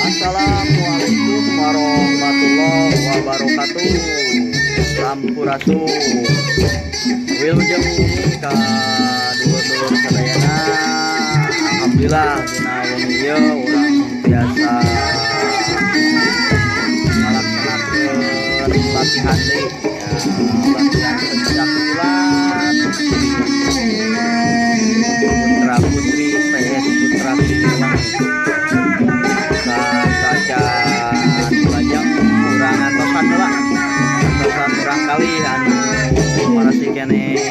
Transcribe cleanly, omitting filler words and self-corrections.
Assalamualaikum warahmatullahi wabarakatuh. Sampurasun. Wilujeng ka dulur-dulur sadayana. Alhamdulillah dina wengi ieu urang biasa ngalaksanakeun latihan deui. Latihan pencak silat. Putra putri PS Putra Siliwangi. Saja lajang kurang antosan heula. Antosan urang kali anu marasi keneh